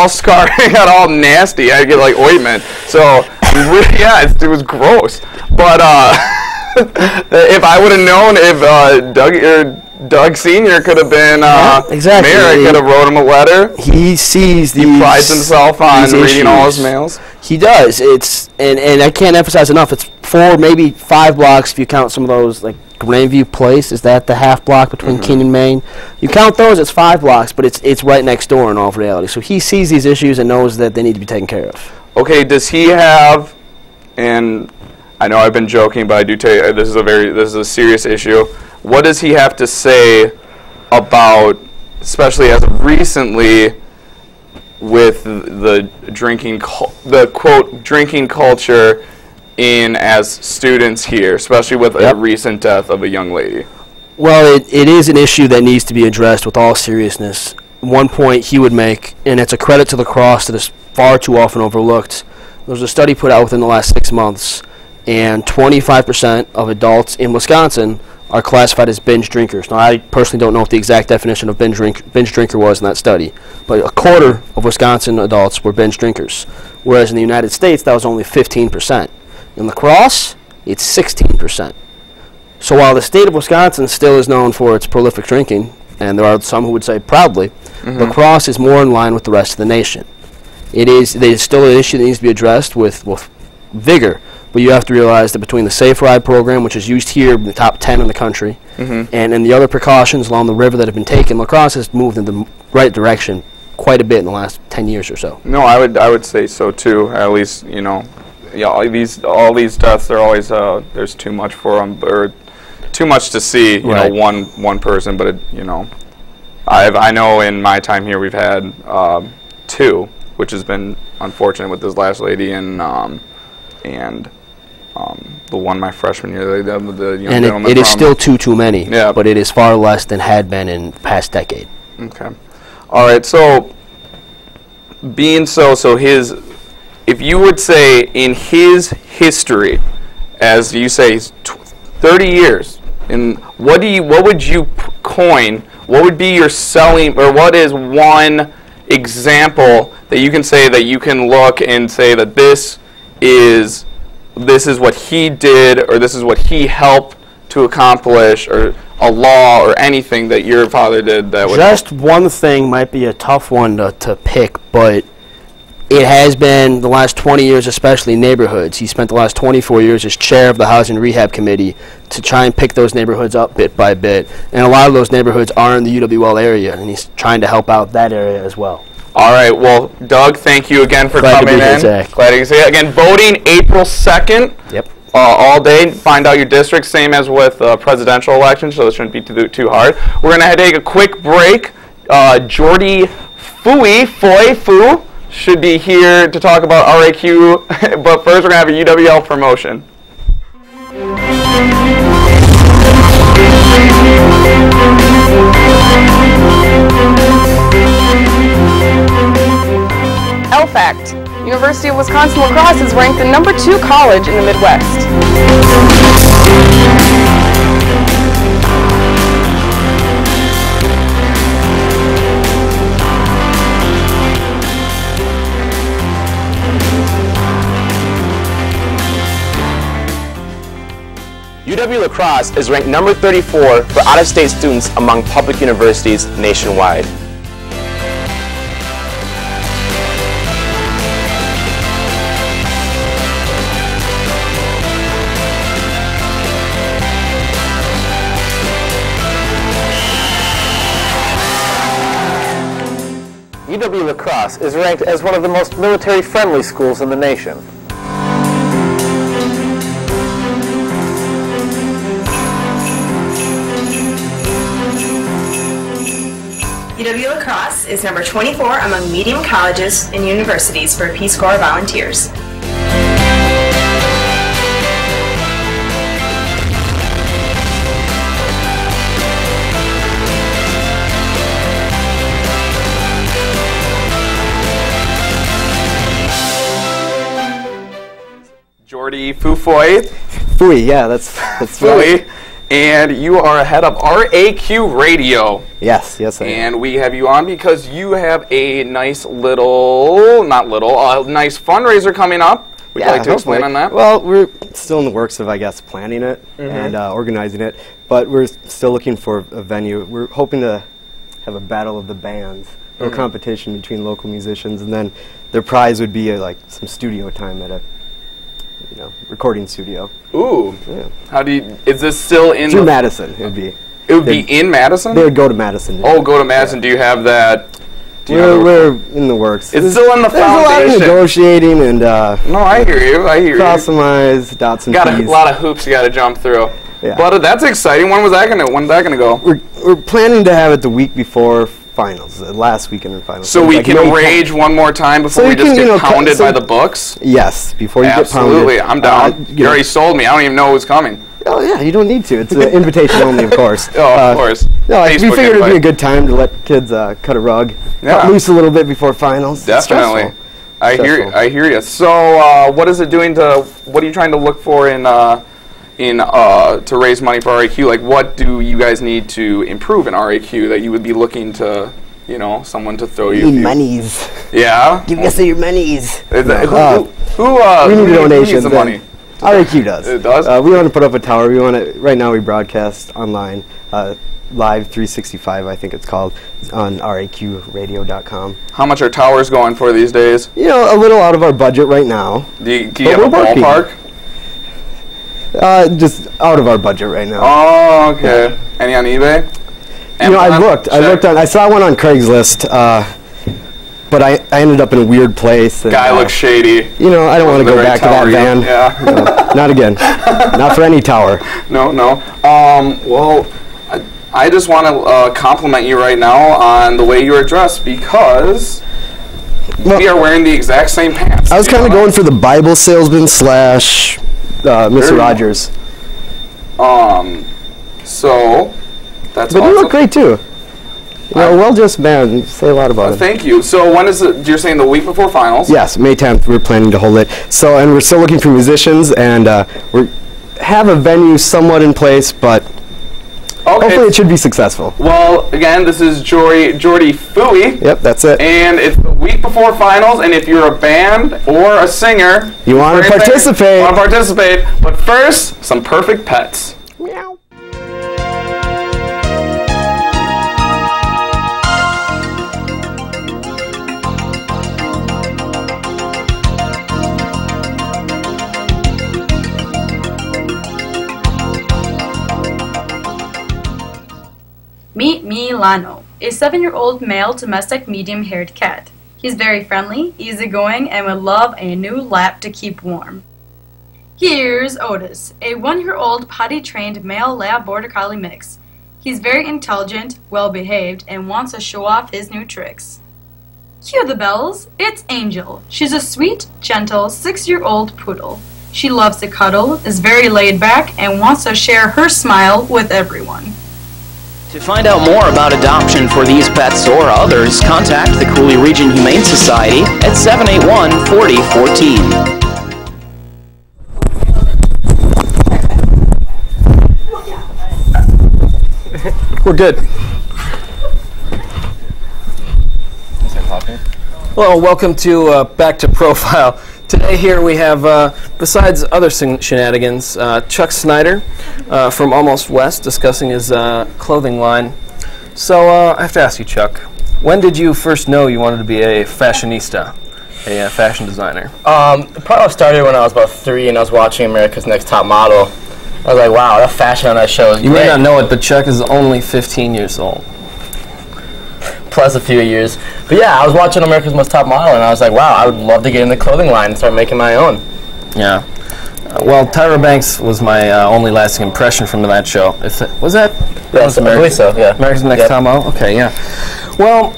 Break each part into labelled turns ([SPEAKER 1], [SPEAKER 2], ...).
[SPEAKER 1] all scarred, it got all nasty. I had to get like ointment. So yeah, it was gross. But if I would have known if Doug Sr. could have been
[SPEAKER 2] exactly.
[SPEAKER 1] mayor, I could have wrote him a letter.
[SPEAKER 2] He sees these.
[SPEAKER 1] He prides himself on reading all his mails.
[SPEAKER 2] He does. And I can't emphasize enough. It's 4, maybe 5 blocks if you count some of those, like Grandview Place. Is that the half block between King and Main? You count those, it's 5 blocks, but it's right next door in all reality. So he sees these issues and knows that they need to be taken care of.
[SPEAKER 1] Okay, does he have? And I know I've been joking, but I do tell you this is a serious issue. What does he have to say about, especially as of recently, with the quote drinking culture in as students here, especially with a recent death of a young lady?
[SPEAKER 2] Well, it is an issue that needs to be addressed with all seriousness. One point he would make, and it's a credit to the Crosse that is far too often overlooked. There was a study put out within the last 6 months, and 25% of adults in Wisconsin are classified as binge drinkers. Now, I personally don't know what the exact definition of binge drinker was in that study, but a quarter of Wisconsin adults were binge drinkers, whereas in the United States, that was only 15%. In La Crosse, it's 16%. So while the state of Wisconsin still is known for its prolific drinking, and there are some who would say proudly, La Crosse is more in line with the rest of the nation. It is still an issue that needs to be addressed with vigor. But you have to realize that between the Safe Ride program, which is used here in the top 10 in the country, and the other precautions along the river that have been taken, La Crosse has moved in the right direction quite a bit in the last 10 years or so.
[SPEAKER 1] No, I would say so too. At least, you know, all these deaths are always there's too much for them, or too much to see. You know, one person, but I know in my time here we've had 2, which has been unfortunate with this last lady and the one my freshman year, the young
[SPEAKER 2] and
[SPEAKER 1] gentleman.
[SPEAKER 2] It is still too many,
[SPEAKER 1] yeah,
[SPEAKER 2] but it is far less than had been in the past decade.
[SPEAKER 1] Okay. All right, so if you would say in his history, as you say, 30 years, what would you coin, what would be your selling, or what is one example that you can say that you can look and say that this is what he did, or this is what he helped to accomplish, or a law or anything that your father did that would
[SPEAKER 2] just one thing might be a tough one to pick, but it has been the last 20 years, especially neighborhoods. He spent the last 24 years as chair of the Housing Rehab Committee to try and pick those neighborhoods up bit by bit, and a lot of those neighborhoods are in the UWL area, and he's trying to help out that area as well.
[SPEAKER 1] All right, well, Doug, thank you again for coming in.
[SPEAKER 2] Zach.
[SPEAKER 1] Glad to see you. Again, voting April 2nd.
[SPEAKER 2] Yep.
[SPEAKER 1] All day. Find out your district, same as with presidential elections, so it shouldn't be too hard. We're going to take a quick break. Jordy Foy should be here to talk about RAQ, but first we're going to have a UWL promotion.
[SPEAKER 3] Fact. University of Wisconsin-La Crosse is ranked the #2 college in the Midwest.
[SPEAKER 4] UW-La Crosse is ranked number 34 for out-of-state students among public universities nationwide.
[SPEAKER 5] UW-La Crosse is ranked as one of the most military-friendly schools in the nation.
[SPEAKER 6] UW-La Crosse is number 24 among medium colleges and universities for Peace Corps volunteers.
[SPEAKER 1] Jordy Foy.
[SPEAKER 5] Foy, yeah, that's
[SPEAKER 1] Foy
[SPEAKER 5] right.
[SPEAKER 1] And you are head of RAQ Radio.
[SPEAKER 7] Yes, I am.
[SPEAKER 1] And we have you on because you have a nice little, nice fundraiser coming up. Would you like to explain on that?
[SPEAKER 7] Well, we're still in the works of, I guess, planning it and organizing it, but we're still looking for a venue. We're hoping to have a battle of the bands, or competition between local musicians, and then their prize would be like some studio time at a recording studio.
[SPEAKER 1] Ooh.
[SPEAKER 7] Yeah.
[SPEAKER 1] How do you, is this still in
[SPEAKER 7] Through Madison, it would be.
[SPEAKER 1] It would be in Madison?
[SPEAKER 7] They would go to Madison. Yeah.
[SPEAKER 1] Oh, go to Madison. Yeah. Do you have that?
[SPEAKER 7] We're in the works.
[SPEAKER 1] It's still in the foundation.
[SPEAKER 7] There's a lot of negotiating and
[SPEAKER 1] no, I hear you.
[SPEAKER 7] Cross some I's, dots and T's.
[SPEAKER 1] Got a lot of hoops you got to jump through.
[SPEAKER 7] Yeah.
[SPEAKER 1] But that's exciting. When's that gonna go?
[SPEAKER 7] We're planning to have it the week before finals, the last weekend in finals.
[SPEAKER 1] So we can rage one more time before we just get pounded by the books?
[SPEAKER 7] Yes, before you get pounded.
[SPEAKER 1] Absolutely, I'm down. You already sold me. I don't even know who's coming.
[SPEAKER 7] Oh yeah, you don't need to. It's an invitation only, of course.
[SPEAKER 1] Oh, of course.
[SPEAKER 7] No, we figured it'd be a good time to let kids cut a rug, cut loose a little bit before finals.
[SPEAKER 1] Definitely. I hear you. So, what is it doing to? What are you trying to look for to raise money for RAQ? Like, what do you guys need to improve in RAQ that you would be looking to, someone to throw you?
[SPEAKER 7] We need monies.
[SPEAKER 1] Yeah.
[SPEAKER 7] Give us your monies.
[SPEAKER 1] Who
[SPEAKER 7] we need donations.
[SPEAKER 1] Who needs the money?
[SPEAKER 7] RAQ does.
[SPEAKER 1] It does?
[SPEAKER 7] We want to put up a tower. Right now we broadcast online, Live 365, I think it's called, on raqradio.com.
[SPEAKER 1] How much are towers going for these days?
[SPEAKER 7] A little out of our budget right now.
[SPEAKER 1] Do you have a ballpark?
[SPEAKER 7] Just out of our budget right now.
[SPEAKER 1] Oh, okay. Yeah. Any on eBay?
[SPEAKER 7] I looked on. I saw one on Craigslist, but I ended up in a weird place. And,
[SPEAKER 1] guy looks shady.
[SPEAKER 7] I don't want to go back to that van.
[SPEAKER 1] Yeah.
[SPEAKER 7] No, not again. Not for any tower.
[SPEAKER 1] No. Well, I just want to compliment you right now on the way you're dressed because we are wearing the exact same pants.
[SPEAKER 7] I was kind of going for the Bible salesman / Mr. Rogers.
[SPEAKER 1] So that's.
[SPEAKER 7] But you look great too. Well-dressed man. Say a lot about it.
[SPEAKER 1] Thank you. So when is it? You're saying the week before finals?
[SPEAKER 7] Yes, May 10th. We're planning to hold it. So, and we're still looking for musicians, and we have a venue somewhat in place, but hopefully it should be successful.
[SPEAKER 1] Well, again, this is Jordy Foy.
[SPEAKER 7] Yep, that's it.
[SPEAKER 1] And it's the week before finals, and if you're a band or a singer,
[SPEAKER 7] you want to
[SPEAKER 1] participate. But first, some perfect pets.
[SPEAKER 7] Meow.
[SPEAKER 8] Meet Milano, a 7-year-old male domestic medium-haired cat. He's very friendly, easygoing, and would love a new lap to keep warm. Here's Otis, a 1-year-old potty-trained male lab border collie mix. He's very intelligent, well-behaved, and wants to show off his new tricks. Cue the bells, it's Angel. She's a sweet, gentle 6-year-old poodle. She loves to cuddle, is very laid back, and wants to share her smile with everyone.
[SPEAKER 9] To find out more about adoption for these pets or others, contact the Cooley Region Humane Society at 781-4014.
[SPEAKER 2] We're good. Well, welcome to Back to Profile. Today here we have, besides other shenanigans, Chuck Scheider from Almost West discussing his clothing line. So I have to ask you, Chuck, when did you first know you wanted to be a fashionista, a fashion designer?
[SPEAKER 10] Probably started when I was about 3 and I was watching America's Next Top Model. I was like, wow, that fashion on that show is great.
[SPEAKER 2] You may not know it, but Chuck is only 15 years old.
[SPEAKER 10] Plus a few years. But yeah, I was watching America's Most Top Model, and I was like, wow, I would love to get in the clothing line and start making my own.
[SPEAKER 2] Yeah. Well, Tyra Banks was my only lasting impression from that show. Was that?
[SPEAKER 10] Yes, I believe so, yeah.
[SPEAKER 2] America's Next Top Model? Okay, yeah. Well,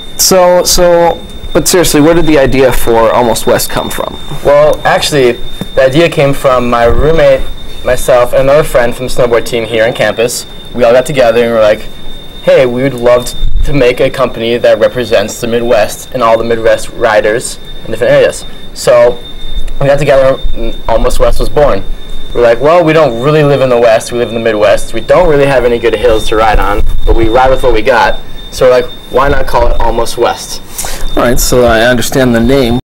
[SPEAKER 2] but seriously, where did the idea for Almost West come from?
[SPEAKER 10] Well, actually, the idea came from my roommate, myself, and another friend from the snowboard team here on campus. We all got together and we were like, hey, we would love to make a company that represents the Midwest and all the Midwest riders in different areas. So we got together and Almost West was born. we're like, well, we don't really live in the West, we live in the Midwest. We don't really have any good hills to ride on, but we ride with what we got. So we're like, why not call it Almost West?
[SPEAKER 11] All right, so I understand the name.